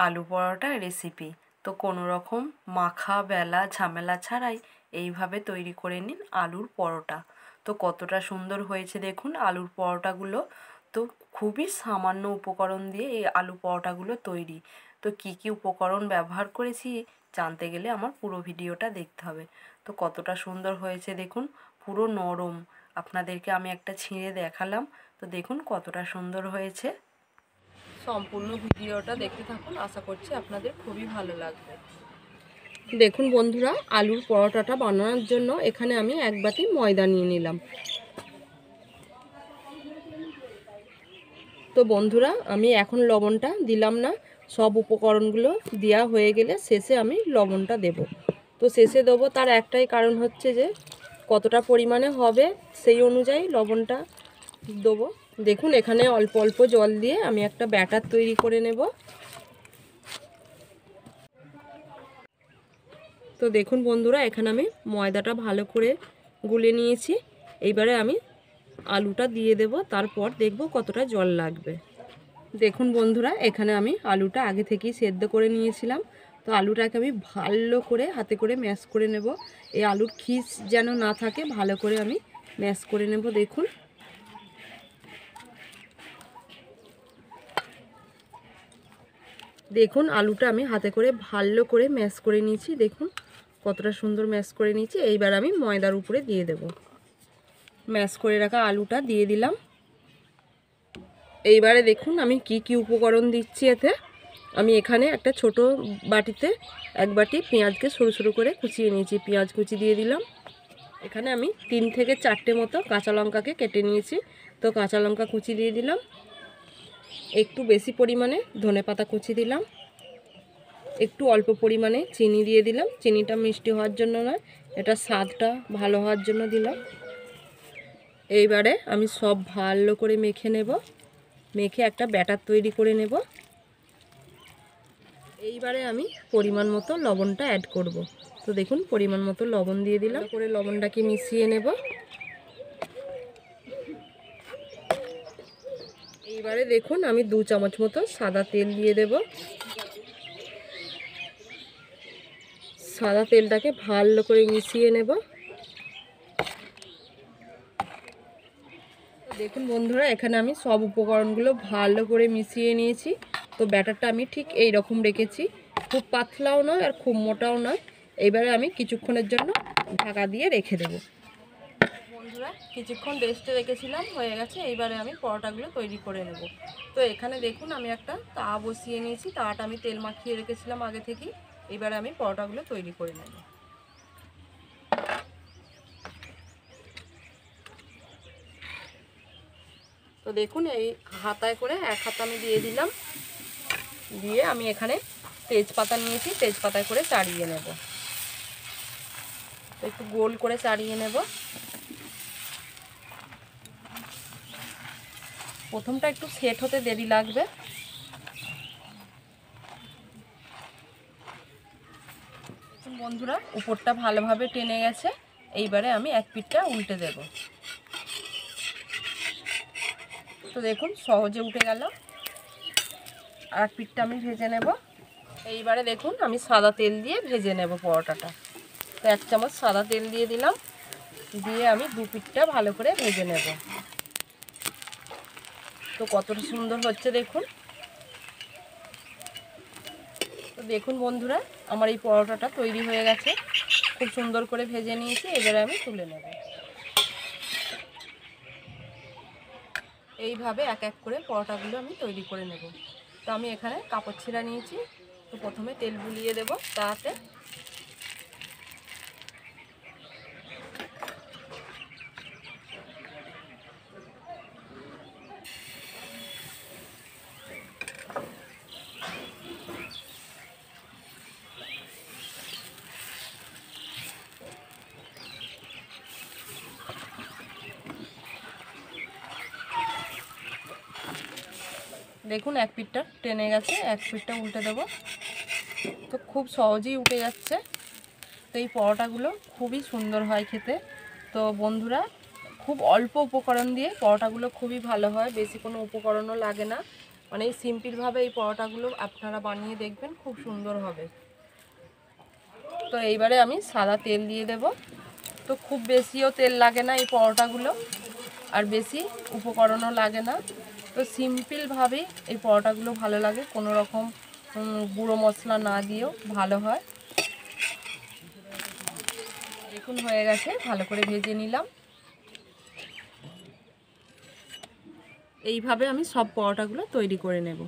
আলু পরোটা রেসিপি। তো কোনো রকম মাখা বেলা ঝামেলা ছাড়াই এইভাবে তৈরি করে নিন আলুর পরোটা। তো কতটা সুন্দর হয়েছে দেখুন আলুর পরোটাগুলো। তো খুবই সামান্য উপকরণ দিয়ে এই আলু পরোটাগুলো তৈরি। তো কি কি উপকরণ ব্যবহার করেছি জানতে গেলে আমার পুরো ভিডিওটা দেখতে হবে। তো কতটা সুন্দর হয়েছে দেখুন, পুরো নরম। আপনাদেরকে আমি একটা ছিঁড়ে দেখালাম, তো দেখুন কতটা সুন্দর হয়েছে। সম্পূর্ণ ভিডিওটা দেখতে থাকুন, আশা করছি আপনাদের খুবই ভালো লাগবে। দেখুন বন্ধুরা, আলুর পরোটাটা বানানোর জন্য এখানে আমি এক বাটি ময়দা নিয়ে নিলাম। তো বন্ধুরা, আমি এখন লবণটা দিলাম না, সব উপকরণগুলো দেওয়া হয়ে গেলে শেষে আমি লবণটা দেব। তো শেষে দেবো তার একটাই কারণ হচ্ছে যে কতটা পরিমাণে হবে সেই অনুযায়ী লবণটা দেবো। দেখুন এখানে অল্প অল্প জল দিয়ে আমি একটা ব্যাটার তৈরি করে নেব। তো দেখুন বন্ধুরা, এখানে আমি ময়দাটা ভালো করে গুলে নিয়েছি। এইবারে আমি আলুটা দিয়ে দেব, তারপর দেখব কতটা জল লাগবে। দেখুন বন্ধুরা, এখানে আমি আলুটা আগে থেকেই সেদ্ধ করে নিয়েছিলাম। তো আলুটাকে আমি ভালো করে হাতে করে ম্যাশ করে নেব। এই আলুর খিস যেন না থাকে, ভালো করে আমি ম্যাশ করে নেব। দেখুন দেখুন আলুটা আমি হাতে করে ভালো করে ম্যাশ করে নিয়েছি। দেখুন কতটা সুন্দর ম্যাশ করে নিয়েছি। এইবার আমি ময়দার উপরে দিয়ে দেব। ম্যাশ করে রাখা আলুটা দিয়ে দিলাম। এইবারে দেখুন আমি কি কি উপকরণ দিচ্ছি এতে। আমি এখানে একটা ছোট বাটিতে এক বাটি পেঁয়াজকে সরু সরু করে কুচিয়ে নিয়েছি, পেঁয়াজ কুচি দিয়ে দিলাম। এখানে আমি 3 থেকে 4টে মতো কাঁচা লঙ্কাকে কেটে নিয়েছি, তো কাঁচা লঙ্কা কুচি দিয়ে দিলাম। একটু বেশি পরিমাণে ধনেপাতা কুচি দিলাম। একটু অল্প পরিমাণে চিনি দিয়ে দিলাম। চিনিটা মিষ্টি হওয়ার জন্য নয়, এটা স্বাদটা ভালো হওয়ার জন্য দিলাম। এইবারে আমি সব ভালো করে মেখে নেব, মেখে একটা ব্যাটার তৈরি করে নেব। এইবারে আমি পরিমাণ মতো লবণটা অ্যাড করব। তো দেখুন পরিমাণ মতো লবণ দিয়ে দিলাম, করে লবণটাকে মিশিয়ে নেব। এইবারে দেখুন আমি 2 চামচ মতো সাদা তেল দিয়ে দেব। সাদা তেলটাকে ভালো করে মিশিয়ে নেব। দেখুন বন্ধুরা, এখানে আমি সব উপকরণগুলো ভালো করে মিশিয়ে নিয়েছি। তো ব্যাটারটা আমি ঠিক এই রকম রেখেছি, খুব পাতলাও নয় আর খুব মোটাও নয়। এইবারে আমি কিছুক্ষণের জন্য ঢাকা দিয়ে রেখে দেব। বন্ধুরা, কিছুক্ষণ রেস্টে রেখেছিলাম, হয়ে গেছে। এইবারে আমি পরোটাগুলো তৈরি করে নেব। তো এখানে দেখুন আমি একটা তাওয়া বসিয়ে নিয়েছি, তাওয়াটা আমি তেল মাখিয়ে রেখেছিলাম আগে থেকেই। এইবারে আমি পরোটাগুলো তৈরি করে নেব। তো দেখুন এই হাতায় করে এক হাতা আমি দিয়ে দিলাম, দিয়ে আমি এখানে তেজপাতা নিয়েছি, তেজপাতায় করে চাড়িয়ে নেব। তো একটু গোল করে চাড়িয়ে নেব। প্রথমটা একটু সেট হতে দেরি লাগবে। বন্ধুরা, উপরটা ভালোভাবে টেনে গেছে। এইবারে আমি এক পিঠটা উল্টে দেব। তো দেখুন সহজে উঠে গেল। আর এক পিঠটা আমি ভেজে নেব। এইবারে দেখুন আমি সাদা তেল দিয়ে ভেজে নেব পরোটাটা। তো 1 চামচ সাদা তেল দিয়ে দিলাম, দিয়ে আমি 2 পিঠটা ভালো করে ভেজে নেব। তো কতটা সুন্দর হচ্ছে দেখুন। তো দেখুন বন্ধুরা, আমার এই পরোটাটা তৈরি হয়ে গেছে, খুব সুন্দর করে ভেজে নিয়েছি। এবারে আমি তুলে নেব। এইভাবে এক এক করে পরোটাগুলো আমি তৈরি করে নেব। তো আমি এখানে কাপড় ছিঁড়া নিয়েছি। তো প্রথমে তেল বুলিয়ে দেব তাতে। দেখুন এক পিঠটা টেনে গেছে, এক পিঠটা উল্টে দেব। তো খুব সহজেই উঠে যাচ্ছে। তো এই পরোটাগুলো খুবই সুন্দর হয় খেতে। তো বন্ধুরা, খুব অল্প উপকরণ দিয়ে পরোটাগুলো খুবই ভালো হয়, বেশি কোনো উপকরণও লাগে না। মানে এই সিম্পলভাবে এই পরোটাগুলো আপনারা বানিয়ে দেখবেন, খুব সুন্দর হবে। তো এইবারে আমি সাদা তেল দিয়ে দেব। তো খুব বেশিও তেল লাগে না এই পরোটাগুলো, আর বেশি উপকরণও লাগে না। তো সিম্পলভাবেই এই পরোটাগুলো ভালো লাগে, কোনো রকম গুঁড়ো মশলা না দিয়েও ভালো হয়। দেখুন হয়ে গেছে, ভালো করে ভেজে নিলাম। এইভাবে আমি সব পরোটাগুলো তৈরি করে নেব।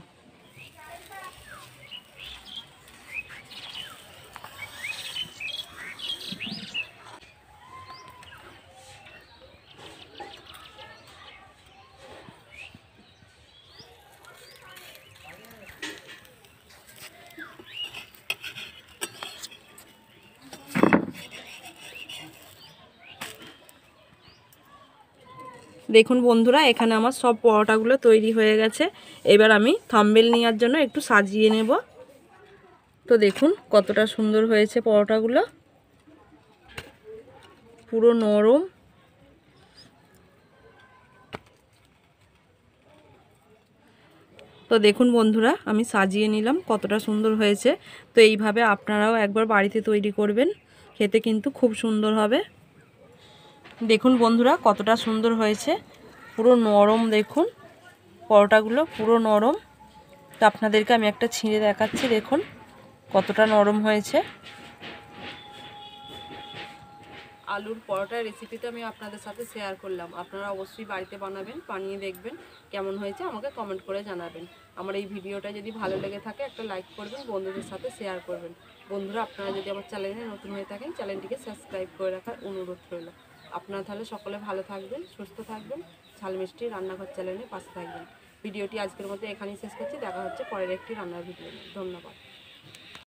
দেখুন বন্ধুরা, এখানে আমার সব পরোটাগুলো তৈরি হয়ে গেছে। এবার আমি থাম্বনেল নেওয়ার জন্য একটু সাজিয়ে নেব। তো দেখুন কতটা সুন্দর হয়েছে পরোটাগুলো, পুরো নরম। তো দেখুন বন্ধুরা, আমি সাজিয়ে নিলাম, কতটা সুন্দর হয়েছে। তো এইভাবে আপনারাও একবার বাড়িতে তৈরি করবেন, খেতে কিন্তু খুব সুন্দর হবে। দেখুন বন্ধুরা কতটা সুন্দর হয়েছে, পুরো নরম। দেখুন পরোটাগুলো পুরো নরম। তো আপনাদেরকে আমি একটা ছিঁড়ে দেখাচ্ছি, দেখুন কতটা নরম হয়েছে। আলুর পরোটার রেসিপিটা আমি আপনাদের সাথে শেয়ার করলাম। আপনারা অবশ্যই বাড়িতে বানাবেন, বানিয়ে দেখবেন কেমন হয়েছে, আমাকে কমেন্ট করে জানাবেন। আমার এই ভিডিওটা যদি ভালো লেগে থাকে একটা লাইক করবেন, বন্ধুদের সাথে শেয়ার করবেন। বন্ধুরা আপনারা যদি আমার চ্যানেলে নতুন হয়ে থাকেন, চ্যানেলটিকে সাবস্ক্রাইব করে রাখার অনুরোধ রইল। আপনারা তাহলে সকলে ভালো থাকবেন, সুস্থ থাকবেন, ঝাল মিষ্টি রান্নাঘর চ্যানেলে পাশে থাকবেন। ভিডিওটি আজকের মতো এখানেই শেষ করছি। দেখা হচ্ছে পরের একটি রান্নার ভিডিও। ধন্যবাদ।